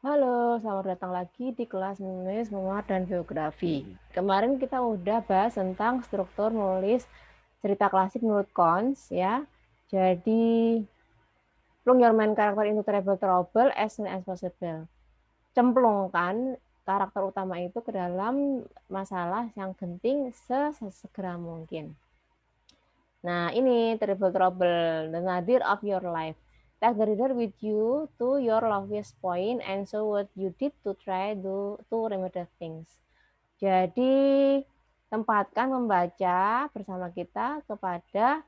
Halo, selamat datang lagi di kelas menulis, memuat, dan biografi. Kemarin kita udah bahas tentang struktur menulis cerita klasik menurut Cons, ya. Jadi, plung your main character into trouble as soon as possible. Cemplungkan karakter utama itu ke dalam masalah yang genting sesegera mungkin. Nah, ini trouble, the nadir of your life. Take the reader with you to your lowest point and show what you did to try to remedy things. Jadi, tempatkan membaca bersama kita kepada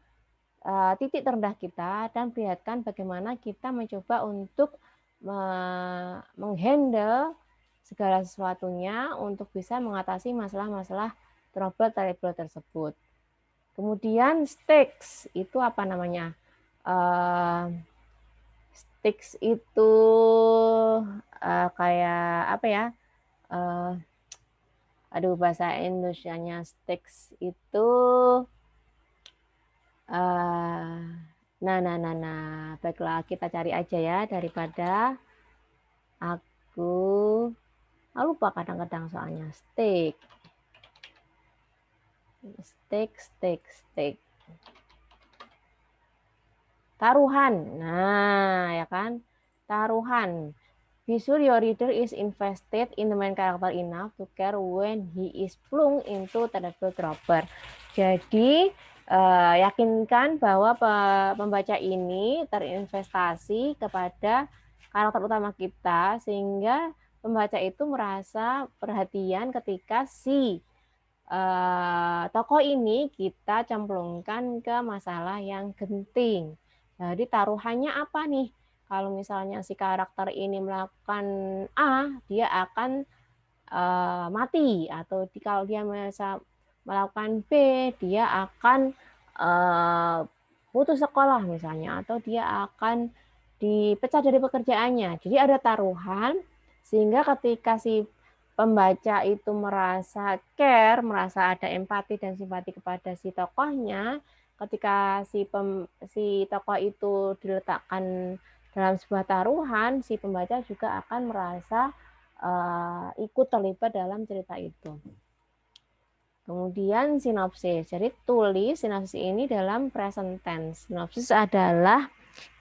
titik terendah kita dan perlihatkan bagaimana kita mencoba untuk menghandle segala sesuatunya untuk bisa mengatasi masalah-masalah trouble tersebut. Kemudian stakes itu apa namanya? Stakes itu kayak apa ya? Aduh, bahasa Indonesianya stakes itu nah. Baiklah, kita cari aja ya daripada aku lupa kadang-kadang soalnya stake. Taruhan. Nah, ya kan? Taruhan. Be sure your reader is invested in the main character enough to care when he is flung into terrible trouble. Jadi, yakinkan bahwa pembaca ini terinvestasi kepada karakter utama kita sehingga pembaca itu merasa perhatian ketika si tokoh ini kita cemplungkan ke masalah yang genting. Jadi taruhannya apa nih? Kalau misalnya si karakter ini melakukan A, dia akan mati. Atau kalau dia melakukan B, dia akan putus sekolah misalnya. Atau dia akan dipecat dari pekerjaannya. Jadi ada taruhan, sehingga ketika si pembaca itu merasa care, merasa ada empati dan simpati kepada si tokohnya, ketika si tokoh itu diletakkan dalam sebuah taruhan, si pembaca juga akan merasa ikut terlibat dalam cerita itu. Kemudian sinopsis. Jadi tulis sinopsis ini dalam present tense. Sinopsis adalah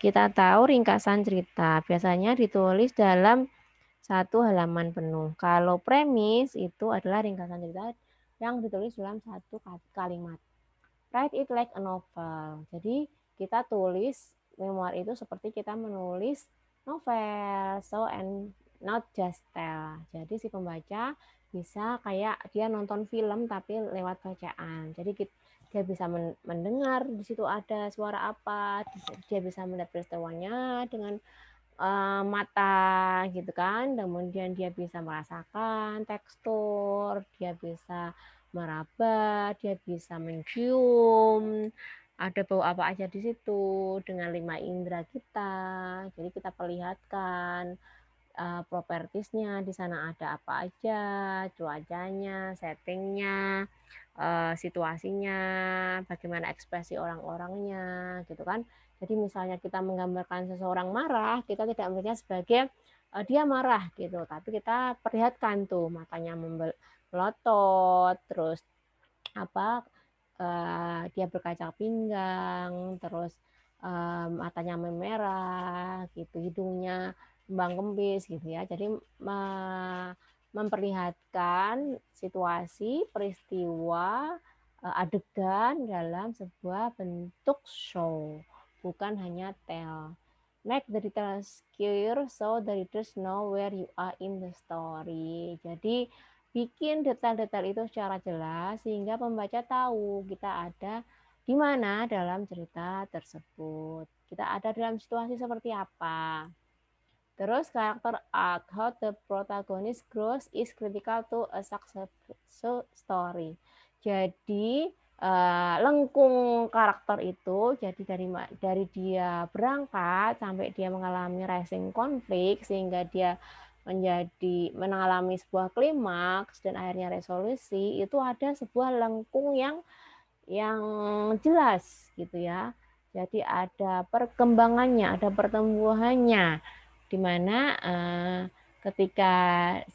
kita tahu ringkasan cerita. Biasanya ditulis dalam 1 halaman penuh. Kalau premis itu adalah ringkasan cerita yang ditulis dalam 1 kalimat. Write it like a novel. Jadi kita tulis memoir itu seperti kita menulis novel. So and not just tell. Jadi si pembaca bisa kayak dia nonton film tapi lewat bacaan. Jadi dia bisa mendengar di situ ada suara apa, dia bisa melihat peristiwanya dengan mata gitu kan, kemudian dia bisa merasakan tekstur, dia bisa meraba, dia bisa mencium, ada bau apa aja di situ dengan 5 indera kita. Jadi kita perlihatkan propertisnya, di sana ada apa aja, cuacanya, settingnya, situasinya, bagaimana ekspresi orang-orangnya, gitu kan. Jadi misalnya kita menggambarkan seseorang marah, kita tidak melihatnya sebagai dia marah gitu, tapi kita perlihatkan tuh matanya melotot, terus apa dia berkaca pinggang, terus matanya memerah gitu, hidungnya kembang kempis gitu ya. Jadi memperlihatkan situasi, peristiwa, adegan dalam sebuah bentuk show, bukan hanya tell. Make the details clear so the readers know where you are in the story. Jadi bikin detail-detail itu secara jelas sehingga pembaca tahu kita ada di mana dalam cerita tersebut. Kita ada dalam situasi seperti apa. Terus karakter arc, how the protagonist grows is critical to a successful story. Jadi lengkung karakter itu, jadi dari dia berangkat sampai dia mengalami rising konflik sehingga dia mengalami sebuah klimaks dan akhirnya resolusi, itu ada sebuah lengkung yang jelas gitu ya. Jadi ada perkembangannya, ada pertumbuhannya, di mana Ketika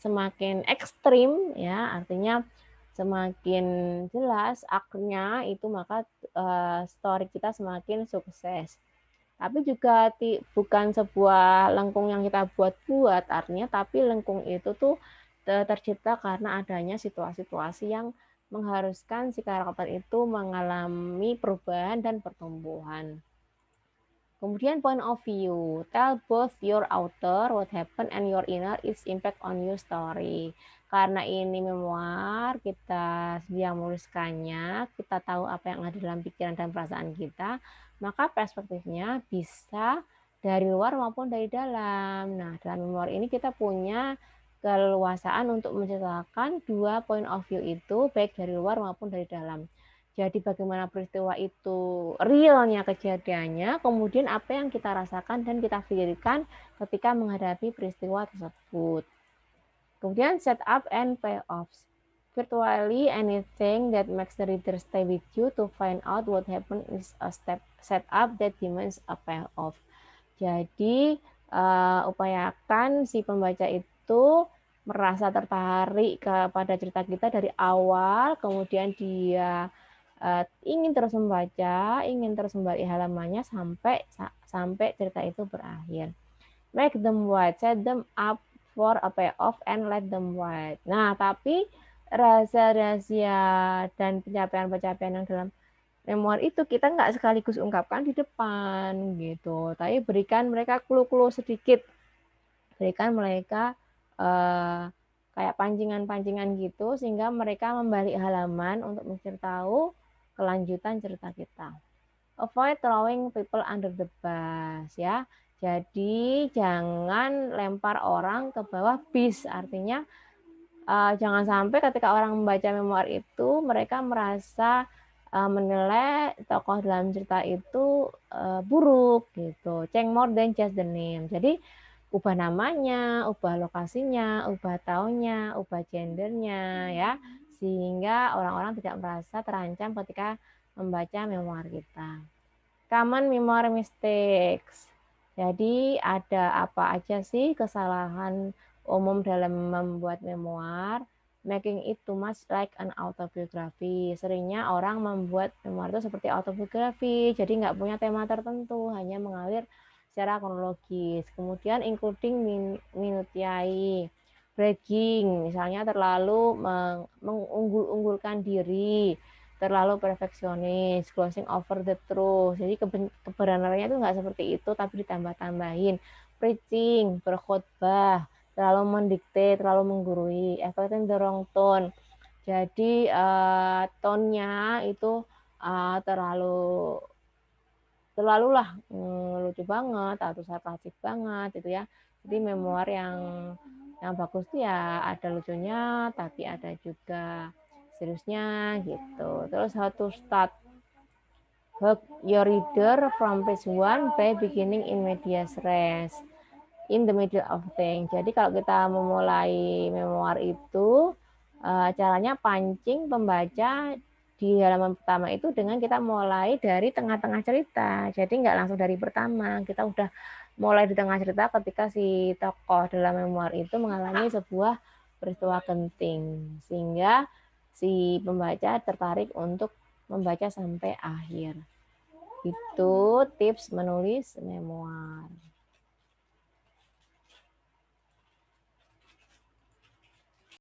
semakin ekstrim ya, artinya semakin jelas arc-nya itu, maka story kita semakin sukses. Tapi juga bukan sebuah lengkung yang kita buat-buat artinya, tapi lengkung itu tuh tercipta karena adanya situasi-situasi yang mengharuskan si karakter itu mengalami perubahan dan pertumbuhan. Kemudian point of view, tell both your outer what happened and your inner its impact on your story. Karena ini memoir, kita yang menuliskannya, kita tahu apa yang ada dalam pikiran dan perasaan kita, maka perspektifnya bisa dari luar maupun dari dalam. Nah, dalam memoir ini kita punya keleluasaan untuk menceritakan dua point of view itu, baik dari luar maupun dari dalam. Jadi bagaimana peristiwa itu realnya kejadiannya, kemudian apa yang kita rasakan dan kita pikirkan ketika menghadapi peristiwa tersebut. Kemudian set up and payoffs. Virtually anything that makes the reader stay with you to find out what happened is a set up that demands a payoff. Jadi upayakan si pembaca itu merasa tertarik kepada cerita kita dari awal, kemudian dia ingin terus membaca, ingin terus membalik halamannya sampai cerita itu berakhir. Make them wide, set them up for a payoff and let them wide. Nah, tapi rahasia-rahasia dan pencapaian-pencapaian yang dalam memoir itu kita nggak sekaligus ungkapkan di depan gitu, tapi berikan mereka clue-clue sedikit, berikan mereka kayak pancingan-pancingan gitu sehingga mereka membalik halaman untuk mencari tahu kelanjutan cerita kita. Avoid throwing people under the bus ya. Jadi jangan lempar orang ke bawah bis, artinya jangan sampai ketika orang membaca memoir itu mereka merasa menilai tokoh dalam cerita itu buruk gitu. Change more than just the name. Jadi ubah namanya, ubah lokasinya, ubah tahunnya, ubah gendernya ya, sehingga orang-orang tidak merasa terancam ketika membaca memoir kita. Common memoir mistakes. Jadi ada apa aja sih kesalahan umum dalam membuat memoir? Making it too much like an autobiography. Seringnya orang membuat memoir itu seperti autobiografi, jadi nggak punya tema tertentu, hanya mengalir secara kronologis. Kemudian including minutiae, bragging, misalnya terlalu mengunggul-unggulkan diri, terlalu perfeksionis, glossing over the truth. Jadi kebenarannya itu nggak seperti itu, tapi ditambah-tambahin. Preaching, berkhotbah, terlalu mendikte, terlalu menggurui, affecting the wrong tone. Jadi tone-nya itu terlalu lah lucu banget atau sarkastik banget gitu ya. Jadi memoir yang bagus tuh ya ada lucunya tapi ada juga seriusnya gitu. Terus how to start hook your reader from page 1 by beginning in medias res, in the middle of things. Jadi kalau kita memulai memoir itu caranya pancing pembaca di halaman pertama itu dengan kita mulai dari tengah-tengah cerita. Jadi nggak langsung dari pertama, kita udah mulai di tengah cerita ketika si tokoh dalam memoir itu mengalami sebuah peristiwa genting, sehingga si pembaca tertarik untuk membaca sampai akhir. Itu tips menulis memoir.